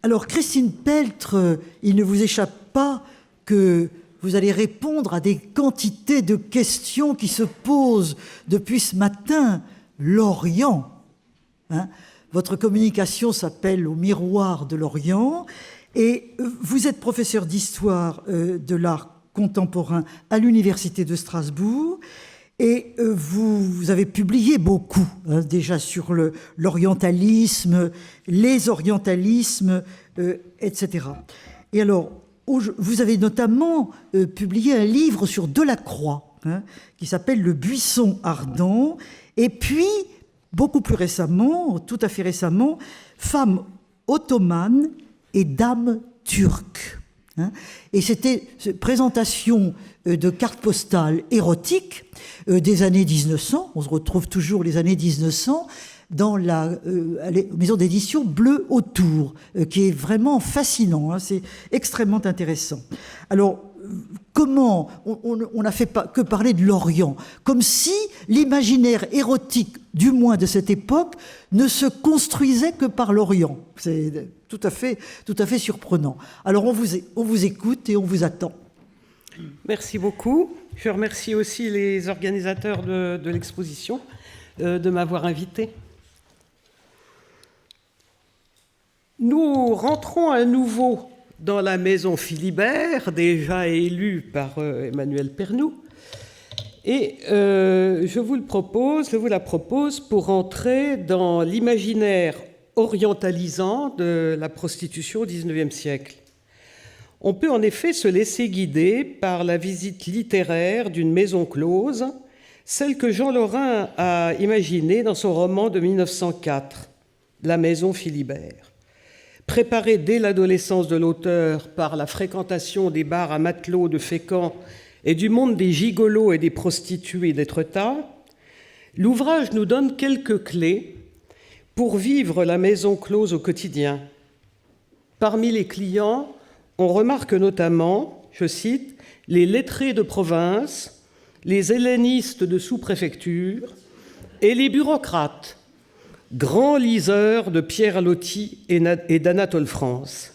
Alors, Christine Peltre, il ne vous échappe pas que vous allez répondre à des quantités de questions qui se posent depuis ce matin. L'Orient. Hein? Votre communication s'appelle Au miroir de l'Orient. Et vous êtes professeur d'histoire de l'art contemporain à l'Université de Strasbourg. Et vous avez publié beaucoup, hein, déjà sur l'orientalisme, les orientalismes, etc. Et alors, vous avez notamment publié un livre sur Delacroix, hein, qui s'appelle Le buisson ardent. Et puis, beaucoup plus récemment, tout à fait récemment, Femmes ottomanes et Dames turques. Hein. Et c'était une présentation de cartes postales érotiques des années 1900. On se retrouve toujours les années 1900 dans la maison d'édition Bleu Autour, qui est vraiment fascinant. Hein, c'est extrêmement intéressant. Alors, comment on n'a fait que parler de l'Orient, comme si l'imaginaire érotique, du moins de cette époque, ne se construisait que par l'Orient. C'est tout à fait surprenant. Alors, on vous écoute et on vous attend. Merci beaucoup. Je remercie aussi les organisateurs de l'exposition de m'avoir invité. Nous rentrons à nouveau dans la maison Philibert, déjà élue par Emmanuel Pernoud, et je vous la propose pour entrer dans l'imaginaire orientalisant de la prostitution au XIXe siècle. On peut en effet se laisser guider par la visite littéraire d'une maison close, celle que Jean Lorrain a imaginée dans son roman de 1904, La maison Philibert. Préparée dès l'adolescence de l'auteur par la fréquentation des bars à matelot de Fécamp et du monde des gigolos et des prostituées d'Étretat, l'ouvrage nous donne quelques clés pour vivre la maison close au quotidien. Parmi les clients, on remarque notamment, je cite, les lettrés de province, les hellénistes de sous-préfecture et les bureaucrates, grands liseurs de Pierre Loti et d'Anatole France.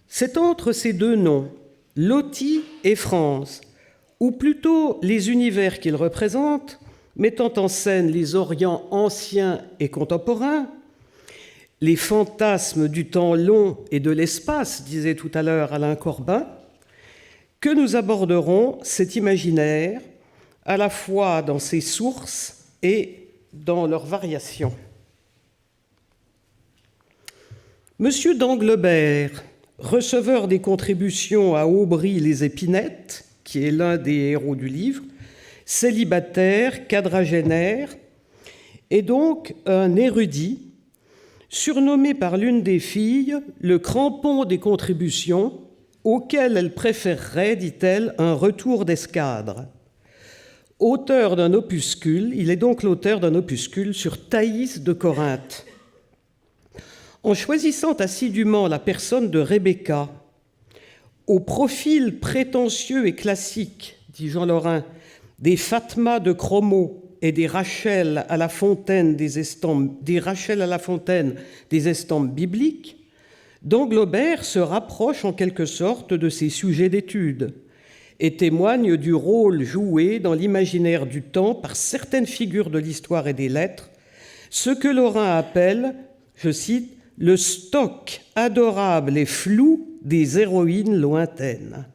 C'est entre ces deux noms, Loti et France, ou plutôt les univers qu'ils représentent, mettant en scène les Orients anciens et contemporains, les fantasmes du temps long et de l'espace, disait tout à l'heure Alain Corbin, que nous aborderons cet imaginaire à la fois dans ses sources et dans leurs variations. Monsieur d'Anglebert, receveur des contributions à Aubry-les-Épinettes, qui est l'un des héros du livre, célibataire, quadragénaire, et donc un érudit, surnommé par l'une des filles le crampon des contributions, auquel elle préférerait, dit-elle, un retour d'escadre. Auteur d'un opuscule, il est donc l'auteur d'un opuscule sur Thaïs de Corinthe. En choisissant assidûment la personne de Rebecca, au profil prétentieux et classique, dit Jean Lorrain, des Fatma de Chromo et des Rachel à la fontaine des estampes bibliques, d'Anglebert se rapproche en quelque sorte de ses sujets d'étude et témoigne du rôle joué dans l'imaginaire du temps par certaines figures de l'histoire et des lettres, ce que Lorrain appelle, je cite, le stock adorable et flou des héroïnes lointaines.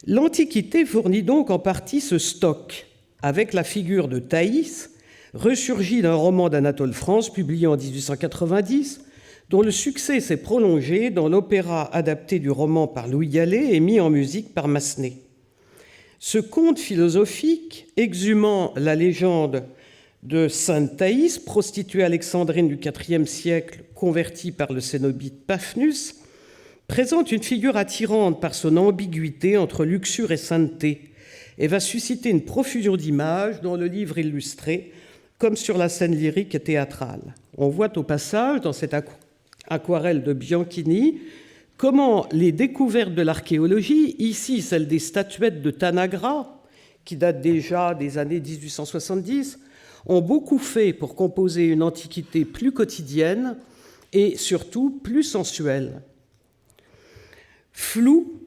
L'Antiquité fournit donc en partie ce stock, avec la figure de Thaïs, ressurgie d'un roman d'Anatole France publié en 1890, dont le succès s'est prolongé dans l'opéra adapté du roman par Louis Gallet et mis en musique par Massenet. Ce conte philosophique, exhumant la légende de Sainte Thaïs, prostituée alexandrine du IVe siècle, convertie par le cénobite Paphnus, présente une figure attirante par son ambiguïté entre luxure et sainteté, et va susciter une profusion d'images dans le livre illustré, comme sur la scène lyrique et théâtrale. On voit au passage, dans cette aquarelle de Bianchini, comment les découvertes de l'archéologie, ici celle des statuettes de Tanagra, qui datent déjà des années 1870, ont beaucoup fait pour composer une antiquité plus quotidienne et surtout plus sensuel. Flou,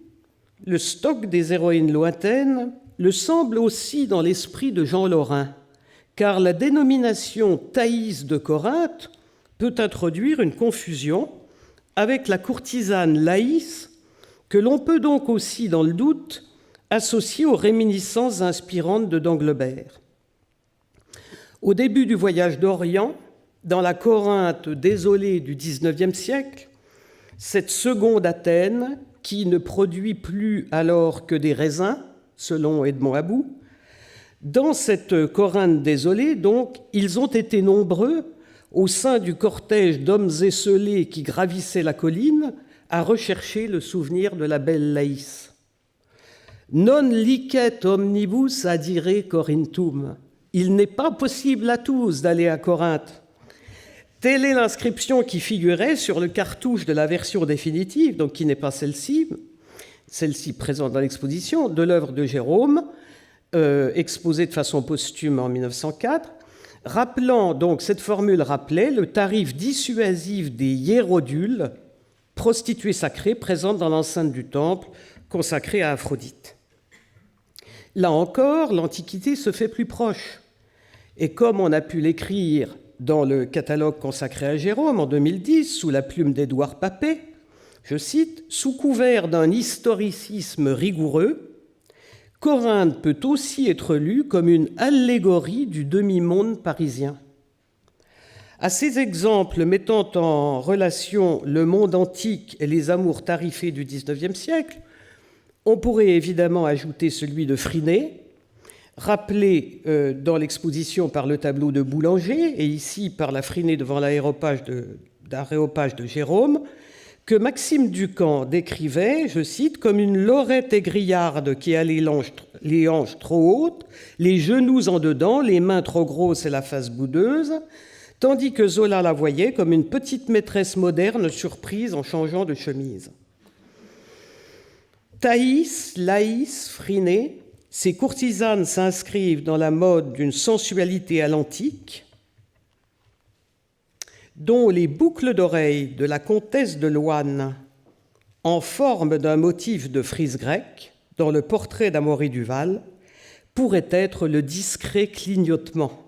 le stock des héroïnes lointaines le semble aussi dans l'esprit de Jean Lorrain, car la dénomination Thaïs de Corinthe peut introduire une confusion avec la courtisane Laïs, que l'on peut donc aussi, dans le doute, associer aux réminiscences inspirantes de Danglebert. Au début du voyage d'Orient, dans la Corinthe désolée du XIXe siècle, cette seconde Athènes, qui ne produit plus alors que des raisins, selon Edmond About, dans cette Corinthe désolée, donc, ils ont été nombreux au sein du cortège d'hommes esselés qui gravissaient la colline à rechercher le souvenir de la belle Laïs. Non licet omnibus adire Corinthum. Il n'est pas possible à tous d'aller à Corinthe. Telle est l'inscription qui figurait sur le cartouche de la version définitive, donc qui n'est pas celle-ci présente dans l'exposition, de l'œuvre de Jérôme, exposée de façon posthume en 1904, rappelant, donc cette formule rappelait le tarif dissuasif des hiérodules, prostituées sacrées présentes dans l'enceinte du temple consacré à Aphrodite. Là encore, l'Antiquité se fait plus proche. Et comme on a pu l'écrire dans le catalogue consacré à Jérôme en 2010, sous la plume d'Édouard Papet, je cite, « Sous couvert d'un historicisme rigoureux, Corinthe peut aussi être lue comme une allégorie du demi-monde parisien. » À ces exemples mettant en relation le monde antique et les amours tarifés du XIXe siècle, on pourrait évidemment ajouter celui de Phryné, rappelé dans l'exposition par le tableau de Boulanger et ici par la Phryné devant l'aréopage de Jérôme, que Maxime Ducamp décrivait, je cite, comme une lorette aigrillarde qui a les hanches trop hautes, les genoux en dedans, les mains trop grosses et la face boudeuse, tandis que Zola la voyait comme une petite maîtresse moderne surprise en changeant de chemise. Thaïs, Laïs, Phryné, ces courtisanes s'inscrivent dans la mode d'une sensualité à l'antique, dont les boucles d'oreilles de la comtesse de Loanne, en forme d'un motif de frise grecque, dans le portrait d'Amaury Duval, pourraient être le discret clignotement.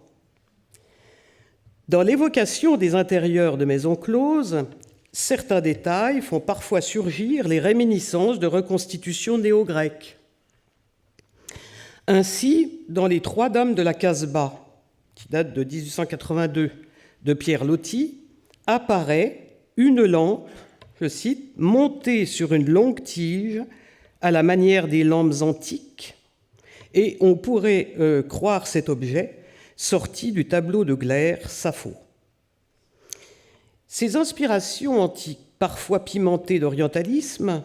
Dans l'évocation des intérieurs de maisons closes, certains détails font parfois surgir les réminiscences de reconstitutions néo-grecques. Ainsi, dans Les Trois Dames de la Casbah, qui date de 1882, de Pierre Loti, apparaît une lampe, je cite, « montée sur une longue tige à la manière des lampes antiques », et on pourrait croire cet objet sorti du tableau de Gleyre, Sappho. Ces inspirations antiques, parfois pimentées d'orientalisme,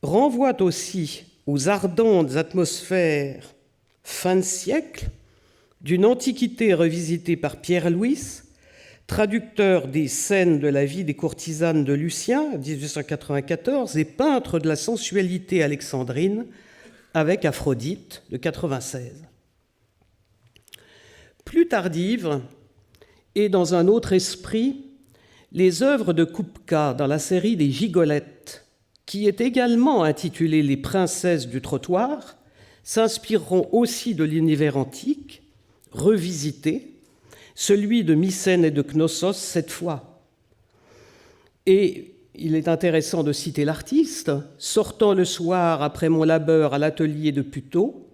renvoient aussi aux ardentes atmosphères fin de siècle d'une antiquité revisitée par Pierre Louis, traducteur des scènes de la vie des courtisanes de Lucien, 1894, et peintre de la sensualité alexandrine, avec Aphrodite, de 96. Plus tardive, et dans un autre esprit, les œuvres de Kupka dans la série des Gigolettes, qui est également intitulée Les princesses du trottoir, s'inspireront aussi de l'univers antique, revisité, celui de Mycène et de Knossos cette fois. Et il est intéressant de citer l'artiste. « Sortant le soir après mon labeur à l'atelier de Puteaux,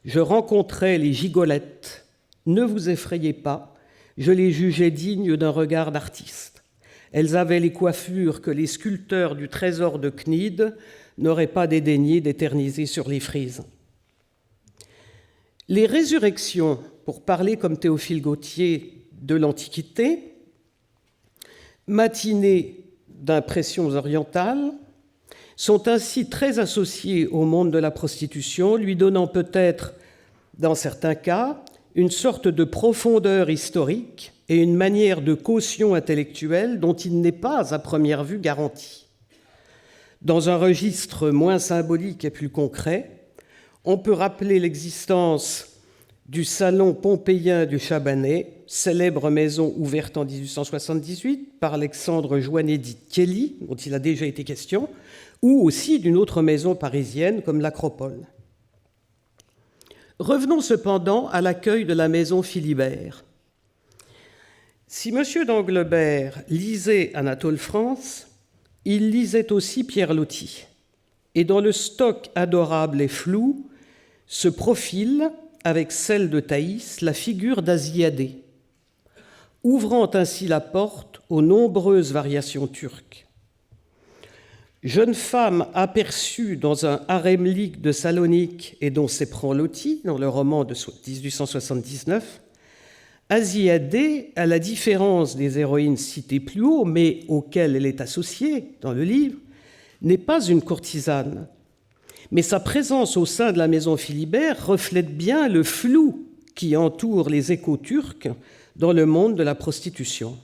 je rencontrais les Gigolettes. Ne vous effrayez pas, je les jugeais dignes d'un regard d'artiste. Elles avaient les coiffures que les sculpteurs du trésor de Cnide n'auraient pas dédaigné d'éterniser sur les frises. » Les résurrections, pour parler comme Théophile Gautier de l'Antiquité, matinées d'impressions orientales, sont ainsi très associées au monde de la prostitution, lui donnant peut-être, dans certains cas, une sorte de profondeur historique et une manière de caution intellectuelle dont il n'est pas, à première vue, garanti. Dans un registre moins symbolique et plus concret, on peut rappeler l'existence du salon pompéien du Chabanais, célèbre maison ouverte en 1878 par Alexandre Joannetti Kelly, dont il a déjà été question, ou aussi d'une autre maison parisienne comme l'Acropole. Revenons cependant à l'accueil de la maison Philibert. Si M. d'Anglebert lisait Anatole France, il lisait aussi Pierre Loti. Et dans le stock adorable et flou se profile, avec celle de Thaïs, la figure d'Asiadé, ouvrant ainsi la porte aux nombreuses variations turques. Jeune femme aperçue dans un haremlik de Salonique et dont s'éprend Loti dans le roman de 1879, Asiadé, à la différence des héroïnes citées plus haut, mais auxquelles elle est associée dans le livre, n'est pas une courtisane. Mais sa présence au sein de la maison Philibert reflète bien le flou qui entoure les échos turcs dans le monde de la prostitution.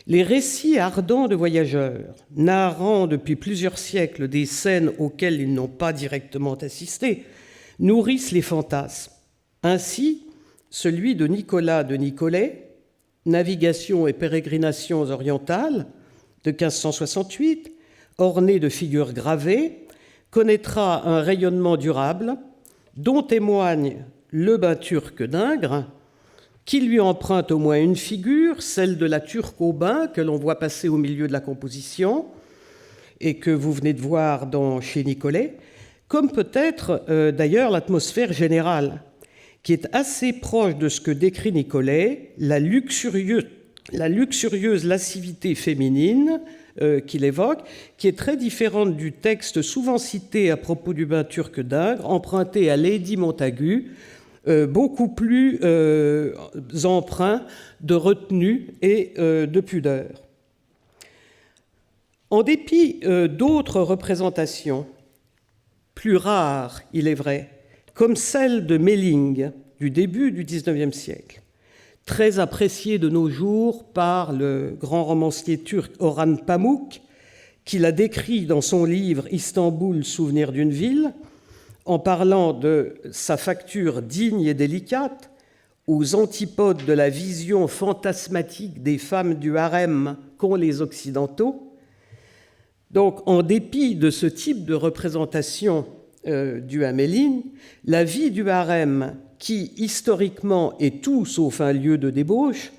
Les récits ardents de voyageurs, narrant depuis plusieurs siècles des scènes auxquelles ils n'ont pas directement assisté, nourrissent les fantasmes. Ainsi, celui de Nicolas de Nicolet, Navigation et pérégrinations orientales, de 1568, orné de figures gravées, connaîtra un rayonnement durable dont témoigne le bain turc d'Ingres, qui lui emprunte au moins une figure, celle de la turque au bain, que l'on voit passer au milieu de la composition et que vous venez de voir chez Nicolet, comme peut-être d'ailleurs l'atmosphère générale, qui est assez proche de ce que décrit Nicolet, la luxurieuse lascivité féminine qu'il évoque, qui est très différente du texte souvent cité à propos du bain turc d'Ingres, emprunté à Lady Montagu, beaucoup plus empreint de retenue et de pudeur. En dépit d'autres représentations, plus rares, il est vrai, comme celle de Melling du début du XIXe siècle, très appréciée de nos jours par le grand romancier turc Orhan Pamuk, qui l'a décrit dans son livre « Istanbul, souvenir d'une ville », en parlant de sa facture digne et délicate, aux antipodes de la vision fantasmatique des femmes du harem qu'ont les Occidentaux. Donc, en dépit de ce type de représentation du Hamelin, la vie du harem, qui historiquement est tout sauf un lieu de débauche,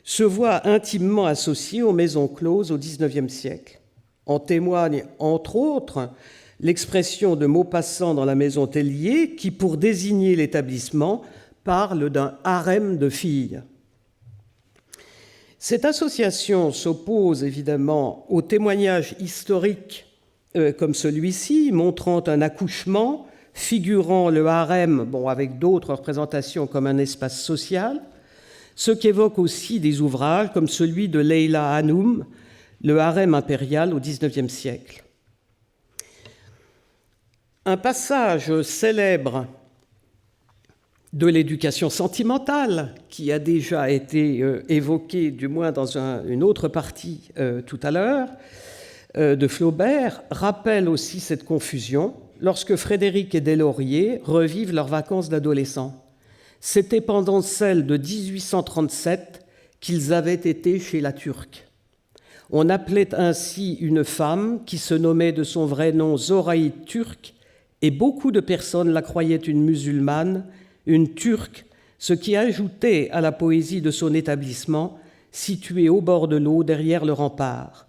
se voit intimement associée aux maisons closes au XIXe siècle. En témoigne, entre autres, l'expression de Maupassant dans la maison Tellier, qui, pour désigner l'établissement, parle d'un harem de filles. Cette association s'oppose évidemment aux témoignages historiques comme celui-ci, montrant un accouchement, figurant le harem, avec d'autres représentations comme un espace social, ce qu'évoquent aussi des ouvrages comme celui de Leila Hanoum, le harem impérial au XIXe siècle. Un passage célèbre de l'éducation sentimentale, qui a déjà été évoqué, du moins dans une autre partie tout à l'heure, de Flaubert, rappelle aussi cette confusion lorsque Frédéric et Deslauriers revivent leurs vacances d'adolescents. C'était pendant celle de 1837 qu'ils avaient été chez la Turque. On appelait ainsi une femme qui se nommait de son vrai nom Zoraïde Turc, et beaucoup de personnes la croyaient une musulmane, une Turque, ce qui ajoutait à la poésie de son établissement, situé au bord de l'eau derrière le rempart.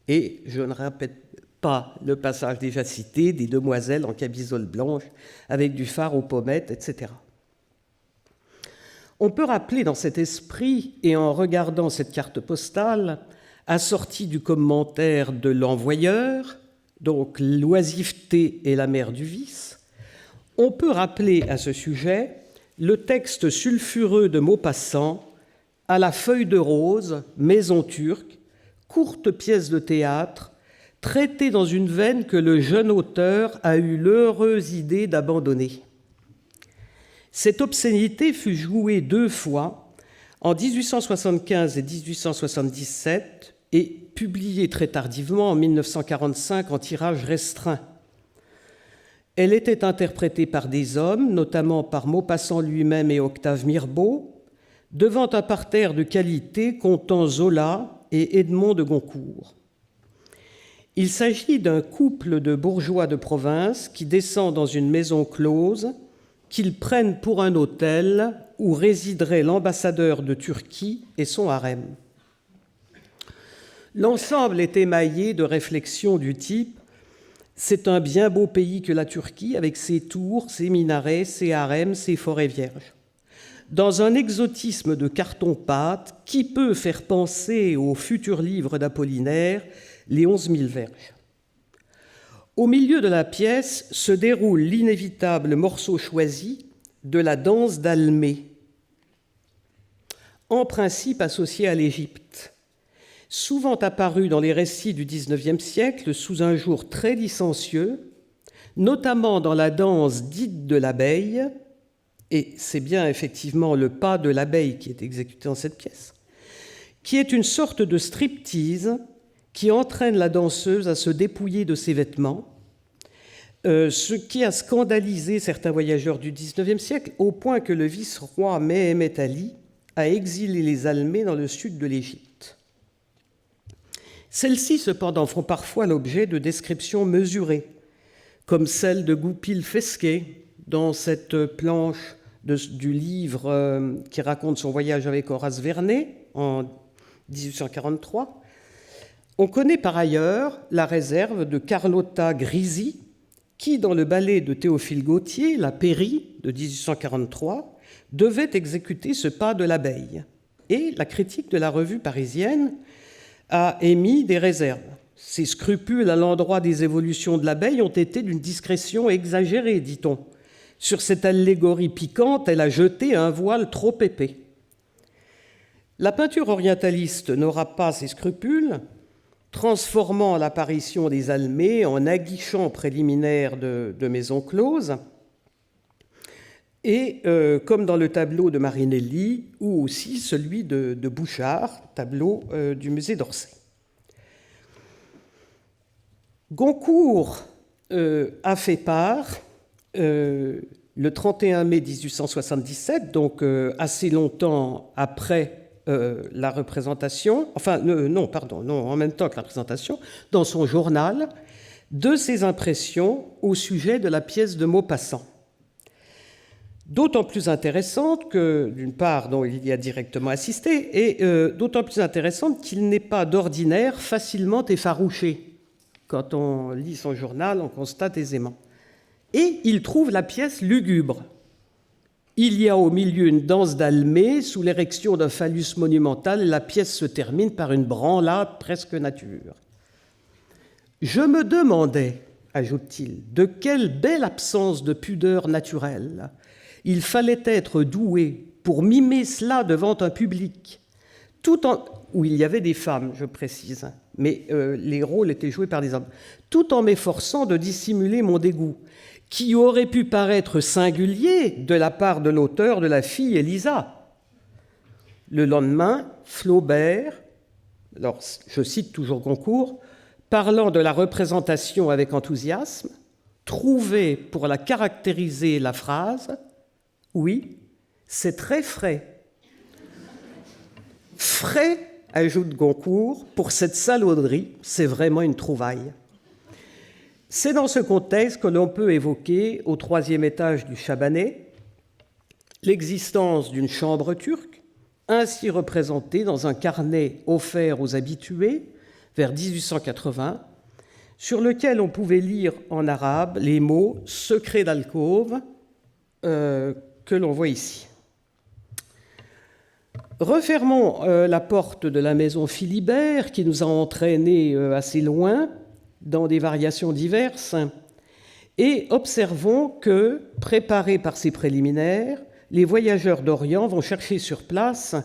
Et je ne répète pas le passage déjà cité des demoiselles en camisole blanche avec du fard aux pommettes, etc. On peut rappeler dans cet esprit, et en regardant cette carte postale, assortie du commentaire de l'envoyeur, donc l'oisiveté est la mère du vice, on peut rappeler à ce sujet le texte sulfureux de Maupassant, À la feuille de rose, maison turque, courte pièce de théâtre, traitée dans une veine que le jeune auteur a eu l'heureuse idée d'abandonner. Cette obscénité fut jouée 2 fois, en 1875 et 1877, et publiée très tardivement en 1945 en tirage restreint. Elle était interprétée par des hommes, notamment par Maupassant lui-même et Octave Mirbeau, devant un parterre de qualité comptant Zola et Edmond de Goncourt. Il s'agit d'un couple de bourgeois de province qui descend dans une maison close qu'ils prennent pour un hôtel où résiderait l'ambassadeur de Turquie et son harem. L'ensemble est émaillé de réflexions du type « C'est un bien beau pays que la Turquie, avec ses tours, ses minarets, ses harems, ses forêts vierges. » Dans un exotisme de carton-pâte, qui peut faire penser au futur livre d'Apollinaire, Les 11 000 verges. Au milieu de la pièce se déroule l'inévitable morceau choisi de la danse d'Almée, en principe associée à l'Égypte, souvent apparue dans les récits du XIXe siècle sous un jour très licencieux, notamment dans la danse dite de l'abeille, et c'est bien effectivement le pas de l'abeille qui est exécuté dans cette pièce, qui est une sorte de striptease qui entraîne la danseuse à se dépouiller de ses vêtements, ce qui a scandalisé certains voyageurs du XIXe siècle, au point que le vice-roi Méhémet Ali a exilé les Almées dans le sud de l'Égypte. Celles-ci, cependant, font parfois l'objet de descriptions mesurées, comme celle de Goupil Fesquet dans cette planche du livre qui raconte son voyage avec Horace Vernet en 1843. On connaît par ailleurs la réserve de Carlotta Grisi, qui, dans le ballet de Théophile Gautier, La Péri, de 1843, devait exécuter ce pas de l'abeille. Et la critique de la revue parisienne a émis des réserves. Ses scrupules à l'endroit des évolutions de l'abeille ont été d'une discrétion exagérée, dit-on. Sur cette allégorie piquante, elle a jeté un voile trop épais. La peinture orientaliste n'aura pas ces scrupules, transformant l'apparition des Almées en aguichant préliminaire de maisons closes, et comme dans le tableau de Marinelli, ou aussi celui de Bouchard, tableau du musée d'Orsay. Goncourt a fait part, le 31 mai 1877, donc assez longtemps après la représentation, en même temps que la représentation, dans son journal, de ses impressions au sujet de la pièce de Maupassant. D'autant plus intéressante que, d'une part, dont il y a directement assisté, et d'autant plus intéressante qu'il n'est pas d'ordinaire facilement effarouché. Quand on lit son journal, on constate aisément. Et il trouve la pièce lugubre. Il y a au milieu une danse d'Almée sous l'érection d'un phallus monumental et la pièce se termine par une branlade presque nature. Je me demandais, ajoute-t-il, de quelle belle absence de pudeur naturelle il fallait être doué pour mimer cela devant un public, où il y avait des femmes, je précise, mais les rôles étaient joués par des hommes, tout en m'efforçant de dissimuler mon dégoût, qui aurait pu paraître singulier de la part de l'auteur de La fille Élisa. Le lendemain, Flaubert, alors je cite toujours Goncourt, parlant de la représentation avec enthousiasme, trouvait pour la caractériser la phrase « Oui, c'est très frais ». Frais, ajoute Goncourt, pour cette salauderie, c'est vraiment une trouvaille. C'est dans ce contexte que l'on peut évoquer, au 3e étage du Chabanais, l'existence d'une chambre turque, ainsi représentée dans un carnet offert aux habitués vers 1880, sur lequel on pouvait lire en arabe les mots « secret d'alcôve » que l'on voit ici. Refermons la porte de la maison Philibert, qui nous a entraînés assez loin, dans des variations diverses, et observons que, préparés par ces préliminaires, les voyageurs d'Orient vont chercher sur place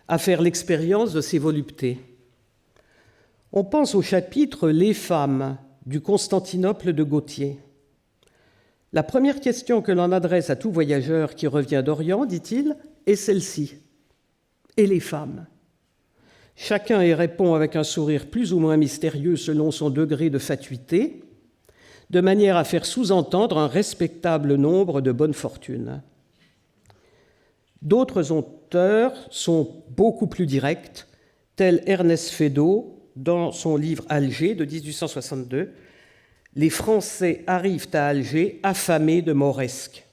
à faire l'expérience de ces voluptés. On pense au chapitre « Les femmes » du Constantinople de Gautier. La première question que l'on adresse à tout voyageur qui revient d'Orient, dit-il, est celle-ci. Et les femmes ? Chacun y répond avec un sourire plus ou moins mystérieux selon son degré de fatuité. de manière à faire sous-entendre un respectable nombre de bonnes fortunes. D'autres auteurs sont beaucoup plus directs, tel Ernest Feydeau, dans son livre Alger de 1862, « Les Français arrivent à Alger affamés de mauresques ».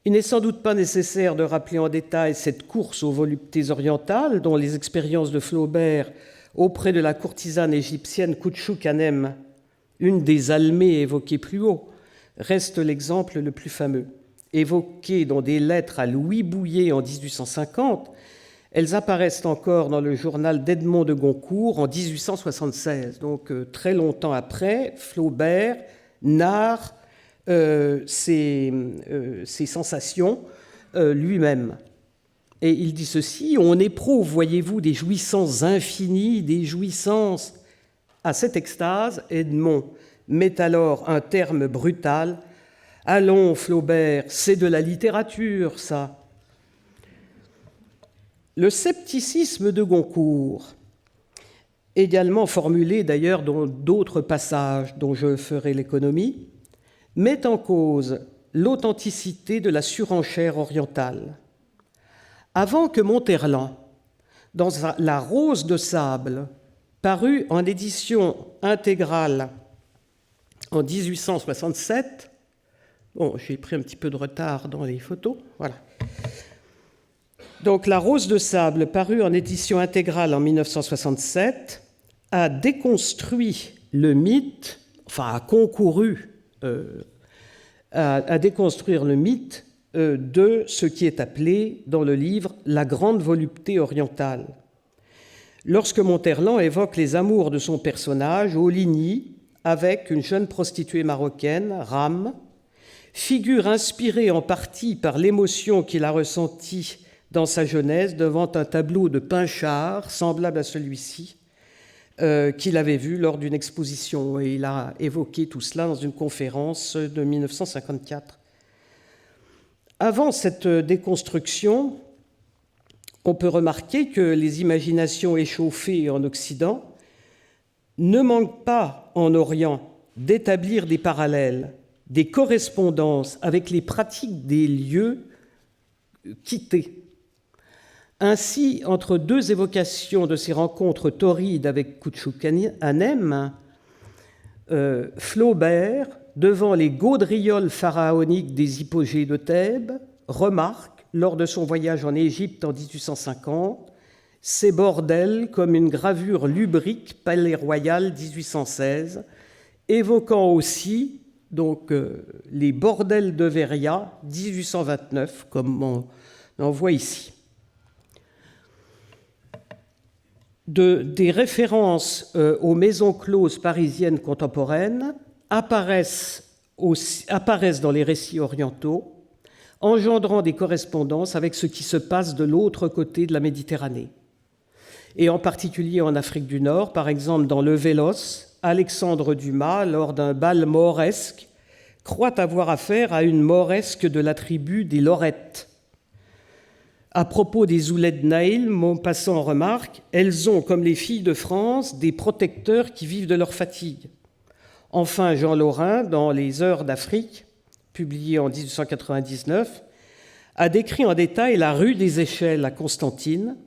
Il n'est sans doute pas nécessaire de rappeler en détail cette course aux voluptés orientales dont les expériences de Flaubert auprès de la courtisane égyptienne Kouchouk-Hanem, une des Almées évoquées plus haut, reste l'exemple le plus fameux. Évoquées dans des lettres à Louis Bouilhet en 1850, elles apparaissent encore dans le journal d'Edmond de Goncourt en 1876. Donc très longtemps après, Flaubert narre ses sensations lui-même. Et il dit ceci: « On éprouve, voyez-vous, des jouissances infinies, des jouissances... » À cette extase, Edmond met alors un terme brutal. « Allons, Flaubert, c'est de la littérature, ça !» Le scepticisme de Goncourt, également formulé d'ailleurs dans d'autres passages dont je ferai l'économie, met en cause l'authenticité de la surenchère orientale. Avant que Monterland, dans La Rose de sable, paru en édition intégrale en 1867, bon, j'ai pris un petit peu de retard dans les photos, voilà. Donc La Rose de sable, paru en édition intégrale en 1967, a déconstruit le mythe, enfin a concouru à déconstruire le mythe de ce qui est appelé dans le livre la grande volupté orientale. Lorsque Monterland évoque les amours de son personnage, Oligny, avec une jeune prostituée marocaine, Ram, figure inspirée en partie par l'émotion qu'il a ressentie dans sa jeunesse devant un tableau de Pinchard semblable à celui-ci qu'il avait vu lors d'une exposition. Et il a évoqué tout cela dans une conférence de 1954. Avant cette déconstruction, on peut remarquer que les imaginations échauffées en Occident ne manquent pas en Orient d'établir des parallèles, des correspondances avec les pratiques des lieux quittés. Ainsi, entre deux évocations de ces rencontres torrides avec Kouchouk-Hanem, Flaubert, devant les gaudrioles pharaoniques des hypogées de Thèbes, remarque, lors de son voyage en Égypte en 1850, ces bordels comme une gravure lubrique Palais Royal 1816, évoquant aussi donc, les bordels de Veria 1829, comme on en voit ici. Des références aux maisons closes parisiennes contemporaines apparaissent dans les récits orientaux, engendrant des correspondances avec ce qui se passe de l'autre côté de la Méditerranée. Et en particulier en Afrique du Nord, par exemple dans Le Vélos, Alexandre Dumas, lors d'un bal mauresque, croit avoir affaire à une mauresque de la tribu des Lorettes. À propos des Ouled Naïl, Maupassant remarque « Elles ont, comme les filles de France, des protecteurs qui vivent de leur fatigue ». Enfin, Jean Lorrain, dans Les Heures d'Afrique, publié en 1899, a décrit en détail la rue des Échelles à Constantine,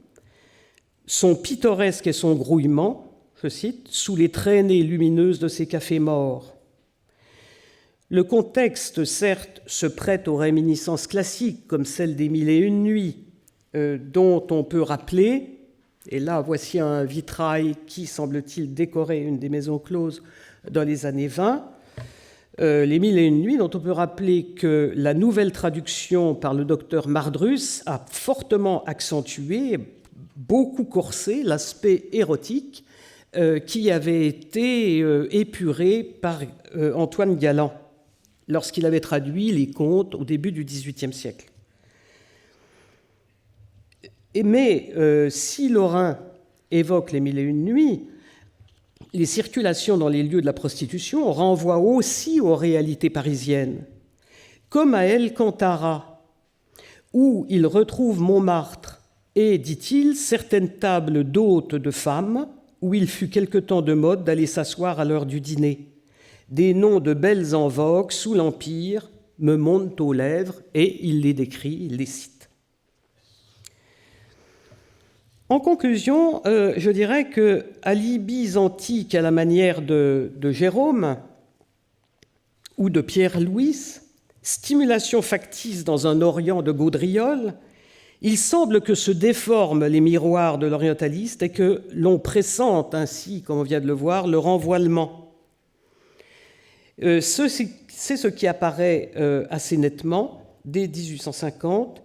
son pittoresque et son grouillement, je cite, « sous les traînées lumineuses de ces cafés morts ». Le contexte, certes, se prête aux réminiscences classiques, comme celle des Mille et une nuits, dont on peut rappeler, et là voici un vitrail qui, semble-t-il, décorait une des maisons closes dans les années 20, les Mille et une nuits, dont on peut rappeler que la nouvelle traduction par le docteur Mardrus a fortement accentué, beaucoup corsé l'aspect érotique qui avait été épuré par Antoine Galland lorsqu'il avait traduit les contes au début du XVIIIe siècle. Mais si Lorrain évoque les Mille et une nuits, les circulations dans les lieux de la prostitution renvoient aussi aux réalités parisiennes, comme à El Cantara, où il retrouve Montmartre et, dit-il, certaines tables d'hôtes de femmes, où il fut quelque temps de mode d'aller s'asseoir à l'heure du dîner. des noms de belles en vogue sous l'Empire me montent aux lèvres, et il les décrit, il les cite. En conclusion, je dirais que alibis antiques à la manière de Jérôme ou de Pierre-Louis, stimulation factice dans un Orient de Gaudriol, il semble que se déforment les miroirs de l'orientaliste et que l'on pressente ainsi, comme on vient de le voir, le renvoiement. C'est ce qui apparaît assez nettement dès 1850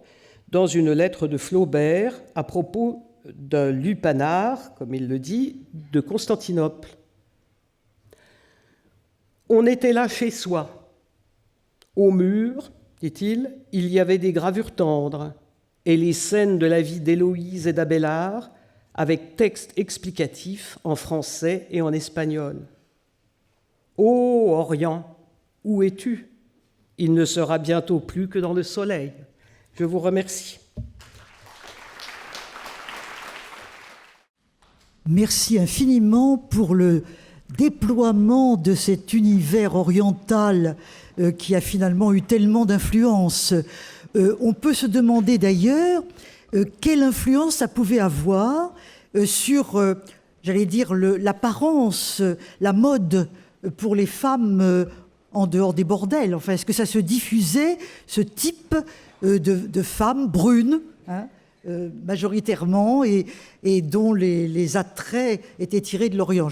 dans une lettre de Flaubert à propos d'un lupanar, comme il le dit, de Constantinople. On était là chez soi. Au mur, dit-il, il y avait des gravures tendres et les scènes de la vie d'Héloïse et d'Abélard avec texte explicatif en français et en espagnol. Ô Orient, où es-tu? Il ne sera bientôt plus que dans le soleil. Je vous remercie. Merci infiniment pour le déploiement de cet univers oriental qui a finalement eu tellement d'influence. On peut se demander d'ailleurs quelle influence ça pouvait avoir sur, j'allais dire, l'apparence, la mode pour les femmes en dehors des bordels. Enfin, est-ce que ça se diffusait, ce type de femmes brunes, hein, majoritairement, et dont les attraits étaient tirés de l'Orient?